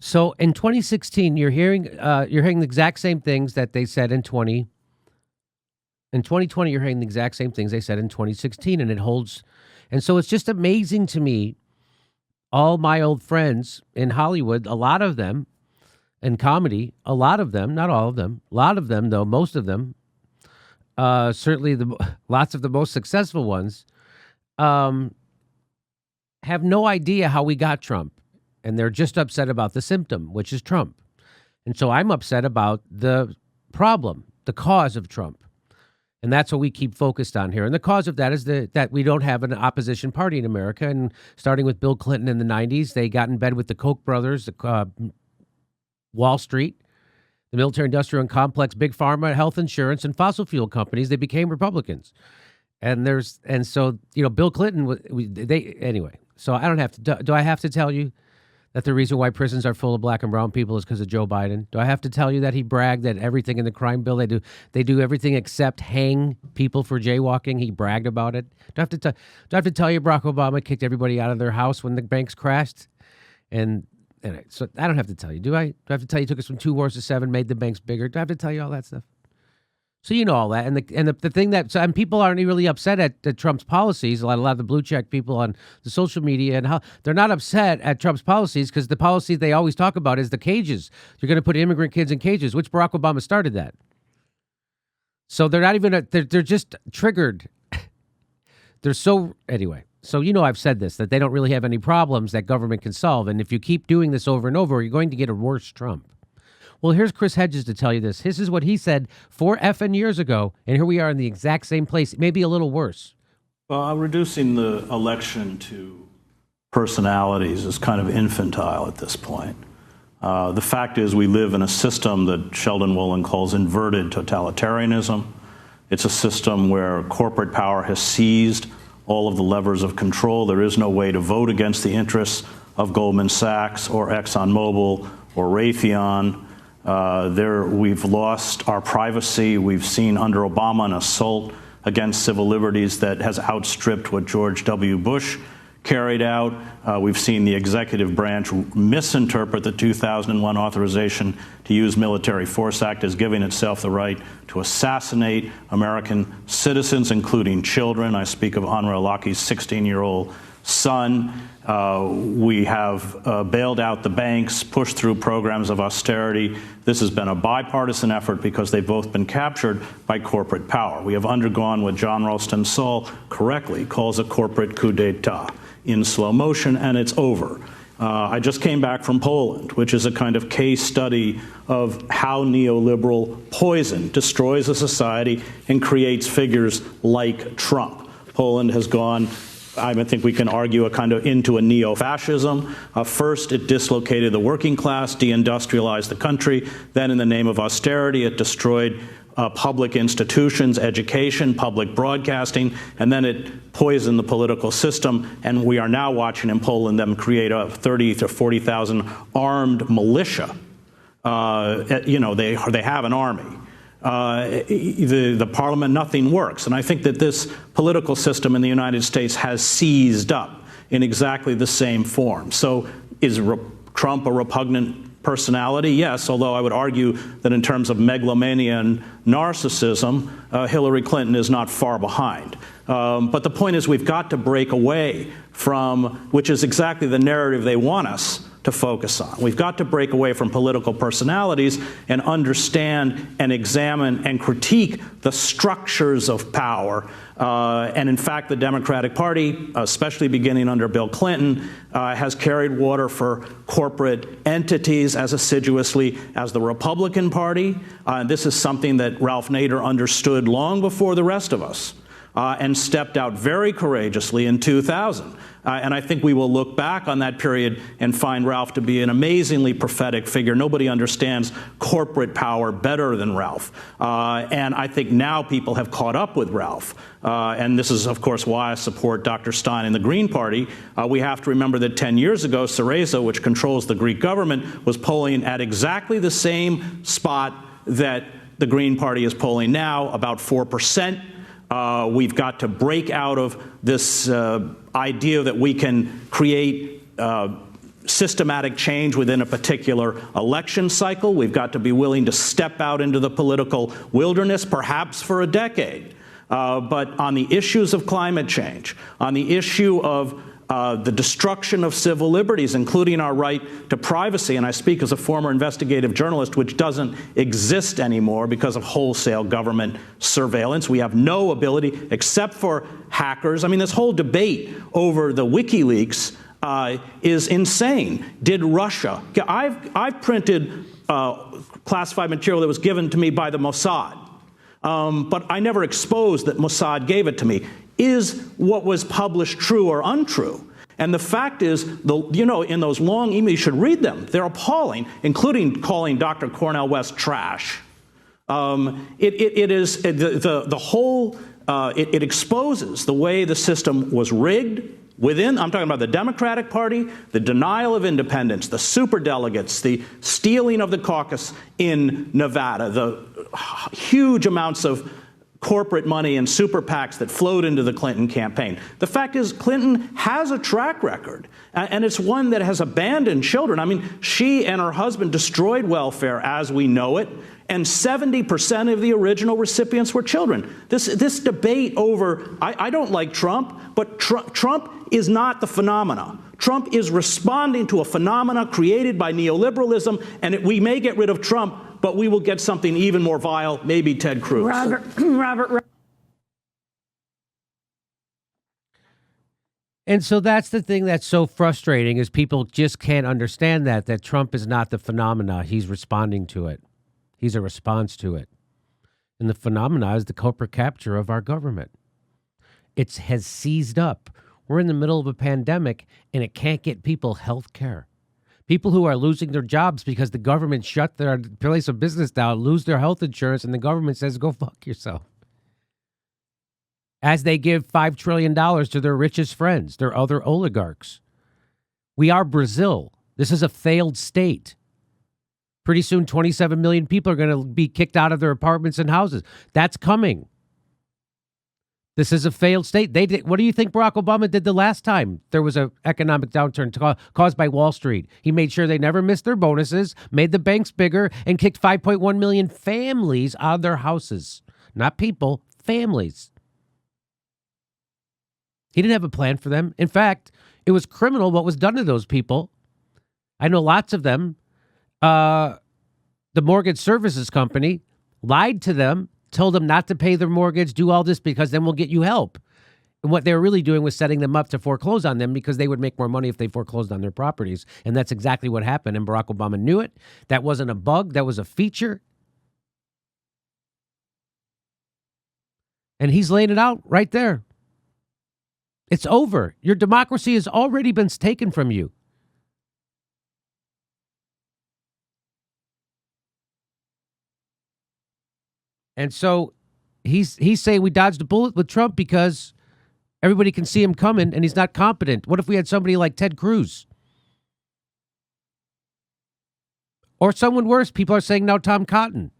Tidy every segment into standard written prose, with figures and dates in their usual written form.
So in 2016, you're hearing the exact same things that they said in 20. In 2020, you're hearing the exact same things they said in 2016, and it holds. And so it's just amazing to me. All my old friends in Hollywood, a lot of them, in comedy, a lot of them, not all of them, a lot of them though, most of them, certainly lots of the most successful ones, have no idea how we got Trump. And they're just upset about the symptom, which is Trump. And so I'm upset about the problem, the cause of Trump. And that's what we keep focused on here. And the cause of that is that we don't have an opposition party in America. And starting with Bill Clinton in the 90s, they got in bed with the Koch brothers, Wall Street, the military-industrial complex, big pharma, health insurance, and fossil fuel companies. They became Republicans. And so Bill Clinton, anyway. So I don't have to. Do I have to tell you that the reason why prisons are full of black and brown people is because of Joe Biden? Do I have to tell you that he bragged that everything in the crime bill they do everything except hang people for jaywalking? He bragged about it. Do I have to tell you Barack Obama kicked everybody out of their house when the banks crashed? And so I don't have to tell you. Do I? Do I have to tell you he took us from 2 wars to 7, made the banks bigger? Do I have to tell you all that stuff? So you know all that, and the thing and people aren't really upset at Trump's policies. A lot of the blue check people on the social media, and how they're not upset at Trump's policies because the policy they always talk about is the cages. You're going to put immigrant kids in cages, which Barack Obama started that. So they're not even they're just triggered. Anyway. So I've said this, that they don't really have any problems that government can solve, and if you keep doing this over and over, you're going to get a worse Trump. Well, here's Chris Hedges to tell you this. This is what he said 4 effing years ago, and here we are in the exact same place, maybe a little worse. Well, reducing the election to personalities is kind of infantile at this point. The fact is we live in a system that Sheldon Wolin calls inverted totalitarianism. It's a system where corporate power has seized all of the levers of control. There is no way to vote against the interests of Goldman Sachs or ExxonMobil or Raytheon. We've lost our privacy. We've seen under Obama an assault against civil liberties that has outstripped what George W. Bush carried out. We've seen the executive branch misinterpret the 2001 authorization to use military force act as giving itself the right to assassinate American citizens, including children. I speak of Anwar al-Awlaki's 16-year-old son. We have bailed out the banks, pushed through programs of austerity. This has been a bipartisan effort because they've both been captured by corporate power. We have undergone what John Ralston Saul correctly calls a corporate coup d'etat in slow motion, and it's over. I just came back from Poland, which is a kind of case study of how neoliberal poison destroys a society and creates figures like Trump. Poland has gone, I think we can argue, into a neo-fascism. First, it dislocated the working class, deindustrialized the country. Then, in the name of austerity, it destroyed public institutions, education, public broadcasting, and then it poisoned the political system. And we are now watching in Poland them create a 30 to 40,000 armed militia. They have an army. The parliament, nothing works. And I think that this political system in the United States has seized up in exactly the same form. So is Trump a repugnant personality? Yes, although I would argue that in terms of megalomania and narcissism, Hillary Clinton is not far behind. But the point is we've got to break away from, which is exactly the narrative they want us to focus on. We've got to break away from political personalities and understand and examine and critique the structures of power. And in fact, the Democratic Party, especially beginning under Bill Clinton, has carried water for corporate entities as assiduously as the Republican Party. This is something that Ralph Nader understood long before the rest of us. And stepped out very courageously in 2000. And I think we will look back on that period and find Ralph to be an amazingly prophetic figure. Nobody understands corporate power better than Ralph. And I think now people have caught up with Ralph. And this is, of course, why I support Dr. Stein and the Green Party. We have to remember that 10 years ago, Syriza, which controls the Greek government, was polling at exactly the same spot that the Green Party is polling now, about 4%. We've got to break out of this idea that we can create systematic change within a particular election cycle. We've got to be willing to step out into the political wilderness, perhaps for a decade. But on the issues of climate change, on the issue of the destruction of civil liberties, including our right to privacy, and I speak as a former investigative journalist, which doesn't exist anymore because of wholesale government surveillance. We have no ability, except for hackers. I mean, this whole debate over the WikiLeaks is insane. Did Russia? I've printed classified material that was given to me by the Mossad, but I never exposed that Mossad gave it to me. Is what was published true or untrue? And the fact is, in those long emails, you should read them. They're appalling, including calling Dr. Cornel West trash. It exposes the way the system was rigged. I'm talking about the Democratic Party, the denial of independence, the superdelegates, the stealing of the caucus in Nevada, the huge amounts of corporate money and super PACs that flowed into the Clinton campaign. The fact is, Clinton has a track record, and it's one that has abandoned children. I mean, she and her husband destroyed welfare as we know it, and 70% of the original recipients were children. This debate over, I don't like Trump, but Trump is not the phenomena. Trump is responding to a phenomena created by neoliberalism, and we may get rid of Trump, but we will get something even more vile, maybe Ted Cruz. Robert. And so that's the thing that's so frustrating is people just can't understand that Trump is not the phenomena. He's responding to it. He's a response to it. And the phenomena is the corporate capture of our government. It has seized up. We're in the middle of a pandemic, and it can't get people health care. People who are losing their jobs because the government shut their place of business down, lose their health insurance, and the government says, go fuck yourself. As they give $5 trillion to their richest friends, their other oligarchs. We are Brazil. This is a failed state. Pretty soon, 27 million people are going to be kicked out of their apartments and houses. That's coming. This is a failed state. What do you think Barack Obama did the last time there was an economic downturn caused by Wall Street? He made sure they never missed their bonuses, made the banks bigger, and kicked 5.1 million families out of their houses. Not people, families. He didn't have a plan for them. In fact, it was criminal what was done to those people. I know lots of them. The mortgage services company lied to them, told them not to pay their mortgage, do all this because then we'll get you help. And what they were really doing was setting them up to foreclose on them because they would make more money if they foreclosed on their properties. And that's exactly what happened. And Barack Obama knew it. That wasn't a bug. That was a feature. And he's laying it out right there. It's over. Your democracy has already been taken from you. And so he's saying we dodged a bullet with Trump because everybody can see him coming and he's not competent. What if we had somebody like Ted Cruz? Or someone worse, people are saying now Tom Cotton.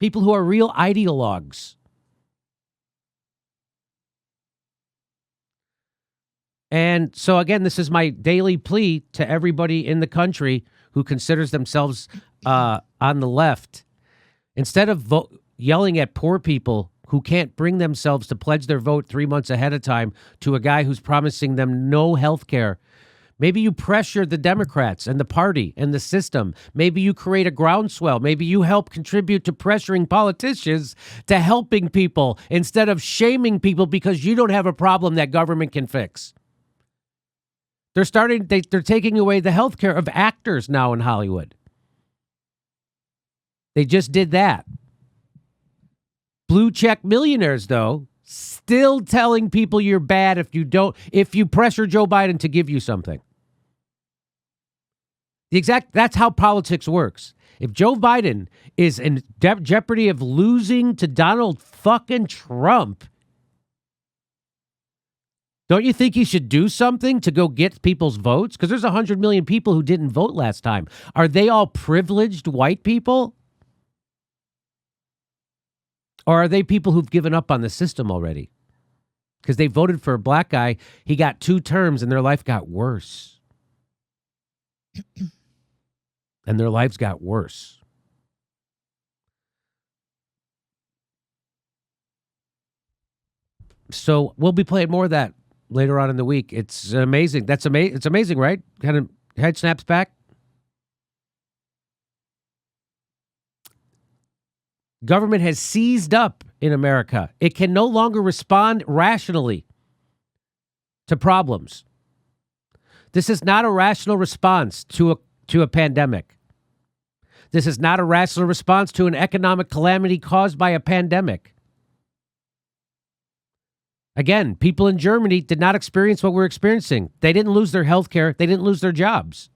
People who are real ideologues. And so, again, this is my daily plea to everybody in the country who considers themselves on the left. Instead of yelling at poor people who can't bring themselves to pledge their vote 3 months ahead of time to a guy who's promising them no health care, maybe you pressure the Democrats and the party and the system. Maybe you create a groundswell. Maybe you help contribute to pressuring politicians to helping people instead of shaming people because you don't have a problem that government can fix. They're taking away the health care of actors now in Hollywood. They just did that. Blue check millionaires, though, still telling people you're bad if you pressure Joe Biden to give you something. That's how politics works. If Joe Biden is in jeopardy of losing to Donald fucking Trump, don't you think he should do something to go get people's votes? Because there's 100 million people who didn't vote last time. Are they all privileged white people? Or are they people who've given up on the system already? Because they voted for a black guy. He got 2 terms and their life got worse. And their lives got worse. So we'll be playing more of that later on in the week. It's amazing. It's amazing, right? Kind of head snaps back. Government has seized up in America. It can no longer respond rationally to problems. This is not a rational response to a pandemic. This is not a rational response to an economic calamity caused by a pandemic. Again, people in Germany did not experience what we're experiencing. They didn't lose their health care. They didn't lose their jobs.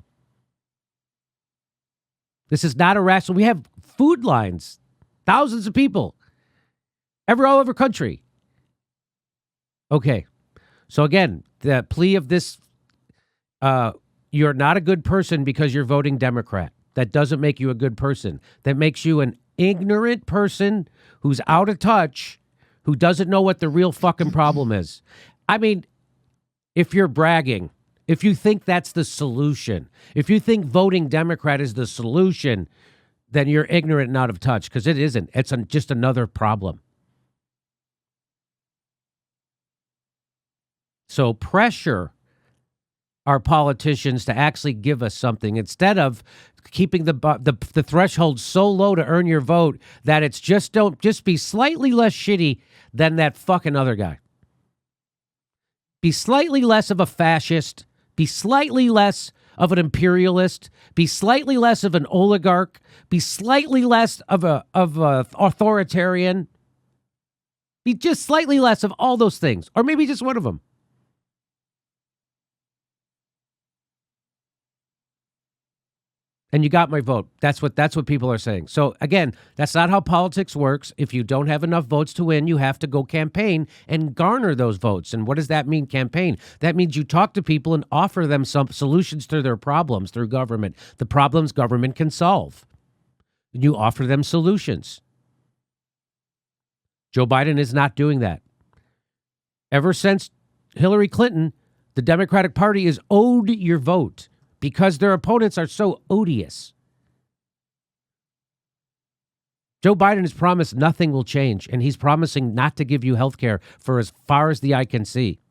This is not a rational. We have food lines. Thousands of people. All over country. Okay. So again, the plea of this, you're not a good person because you're voting Democrat. That doesn't make you a good person. That makes you an ignorant person who's out of touch, who doesn't know what the real fucking problem is. I mean, if you're bragging, if you think that's the solution, if you think voting Democrat is the solution, then you're ignorant and out of touch, because it isn't. It's just another problem. So pressure our politicians to actually give us something instead of keeping the threshold so low to earn your vote that it's just be slightly less shitty than that fucking other guy. Be slightly less of a fascist. Be slightly less of an imperialist. Be slightly less of an oligarch. Be slightly less of a authoritarian. Be just slightly less of all those things, or maybe just one of them. And you got my vote. That's what people are saying. So again, that's not how politics works. If you don't have enough votes to win, you have to go campaign and garner those votes. And what does that mean, campaign? That means you talk to people and offer them some solutions to their problems through government. The problems government can solve. You offer them solutions. Joe Biden is not doing that. Ever since Hillary Clinton, the Democratic Party is owed your vote, because their opponents are so odious. Joe Biden has promised nothing will change, and he's promising not to give you health care for as far as the eye can see.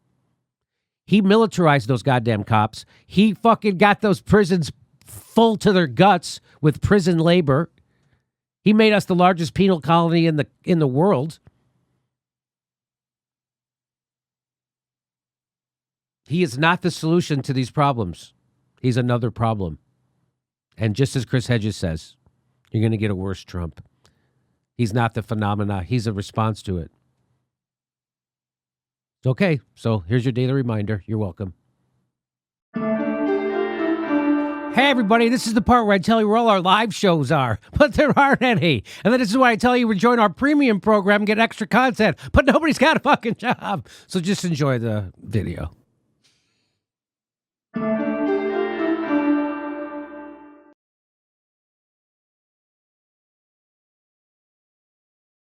He militarized those goddamn cops. He fucking got those prisons full to their guts with prison labor. He made us the largest penal colony in the world. He is not the solution to these problems. He's another problem. And just as Chris Hedges says, you're going to get a worse Trump. He's not the phenomena. He's a response to it. Okay, so here's your daily reminder. You're welcome. Hey, everybody, this is the part where I tell you where all our live shows are, but there aren't any. And then this is why I tell you to join our premium program and get extra content, but nobody's got a fucking job. So just enjoy the video.